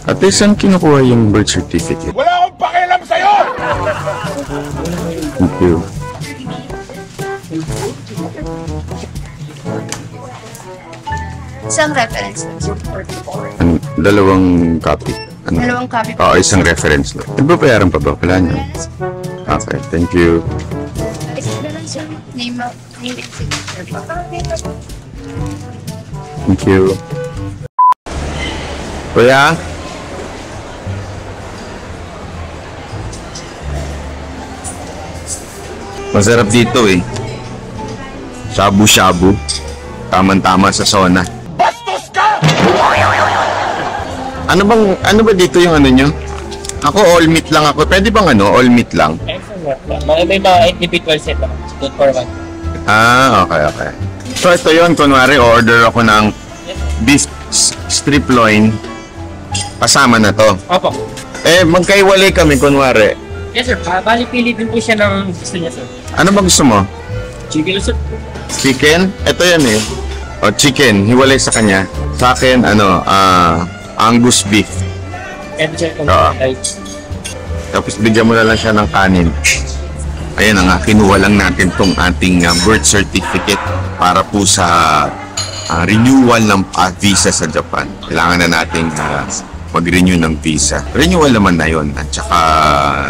Ate, saan kinukuha yung birth certificate? Wala akong pakialam sa'yo! Thank you. Isang reference lang. Dalawang copy. Dalawang copy. Oo, isang reference lang. Nagbabayaran pa ba? Wala niyo. Okay, thank you. Name and signature pa. Thank you. Kuya? Masarap dito eh. Shabu-shabu. Tama-tama sa zona. Bastos ka! Ano ba dito yung ano nyo? Ako all meat lang ako. Pwede bang all meat lang? May mga individual set lang. Good for one. Okay. So ito yun, kunwari order ako ng beef strip loin. Kasama na to. Opo. Magkaiwalay kami kunwari. Yes sir, bali pili din po siya ng gusto niya sir. Ano ba gusto mo? Chicken sir. Chicken? Ito yan eh. O chicken, hiwalay sa kanya. Sa akin, Angus beef. And sir, Oo. Tapos bigyan mo na lang siya ng kanin. Ayan na nga, kinuha lang natin tong ating birth certificate para po sa renewal ng visa sa Japan. Kailangan na nating mag-renew ng visa. Renewal naman na yun. At saka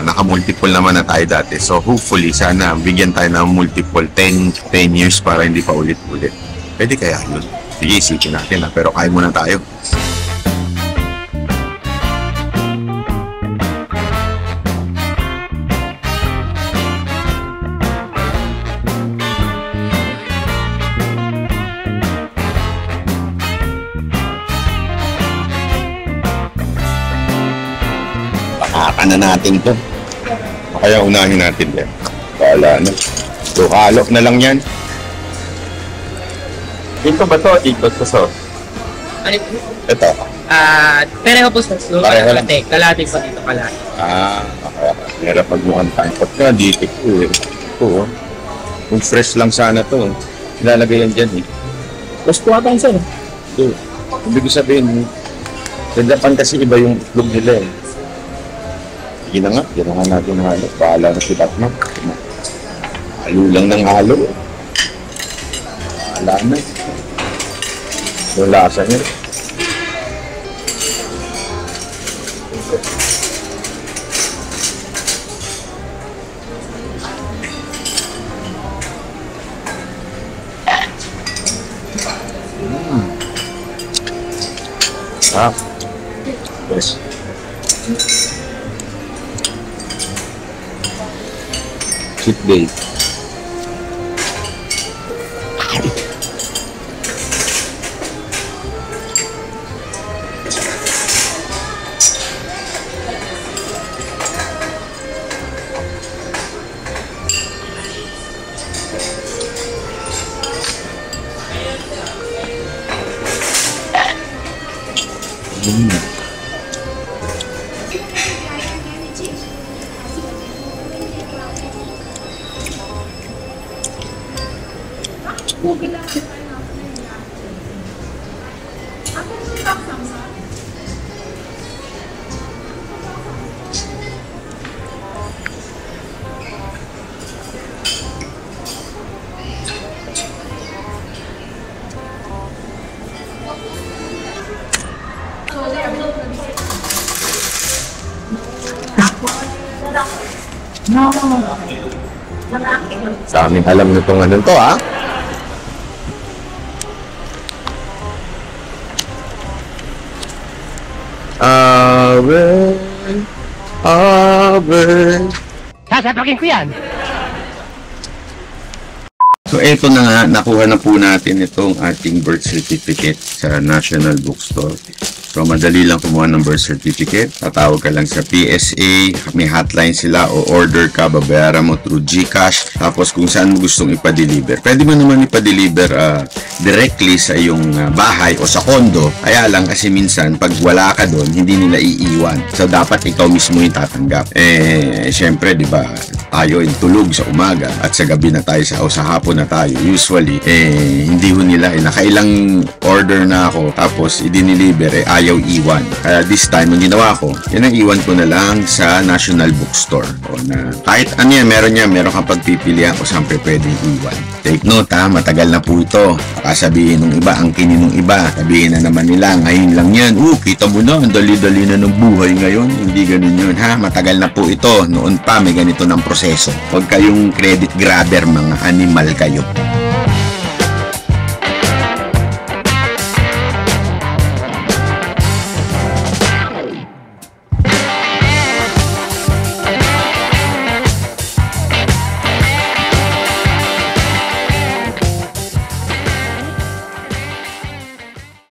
naka-multiple naman na tayo dati. So hopefully, sana bigyan tayo ng multiple 10 years para hindi pa ulit-ulit. Pwede kaya yun? Sige, isipin natin pero kain muna tayo. Pakaka na natin to. Kaya unahin natin yan. Bahala na. Halo na lang yan. Dito ba to? Dito to so. Ano? Ito. Pareho po sir. Pareho lang. Kalate pa dito kalate. Okay. Meron pagmukhang time. Pag ka, dito ko eh. Ito, kung fresh lang sana to, ilalagay yan dyan eh. Mas kuha tayo sir. Ito. Ibig sabihin, sa Japan kasi iba yung itlog nila eh. Sige na nga, ginawa natin ng halo. Bahala na si Batman. Halo lang ng halo. Bahala na. Yung lasa niya. Yes. Cheat day. Daming alam nitong ano to ha. Aben. Sasapakin ko yan. So eto na nga, nakuha na po natin itong ating birth certificate sa National Bookstore. So madali lang kumuha ng birth certificate. Tatawag ka lang sa PSA, may hotline sila o order ka, babayaran mo through GCash. Tapos kung saan mo gustong ipa-deliver. Pwede mo naman ipa-deliver directly sa iyong bahay o sa kondo. Kaya lang kasi minsan pag wala ka doon, hindi nila iiwan. So dapat ikaw mismo yung tatanggap. Syempre, di ba? tayo ay tulog sa umaga at sa gabi na tayo sa hapon na tayo. Usually, hindi ho nila. Nakailang order na ako tapos i-deliver ayaw iwan. Kaya this time, ang ginawa ko, yan ang iwan ko na lang sa National Bookstore. O na, kahit ano yan, meron kang pagpipilian kung saan pwedeng iwan. Take note ha, matagal na po ito. Baka sabihin nung iba, ang kinin nung iba. Sabihin na naman nila, ngayon lang yan. Kita mo na, ang dali-dali na ng buhay ngayon. Hindi ganun yun ha, matagal na po ito. Noon pa, may ganito ng proseso. Huwag kayong credit grabber, mga animal kayo.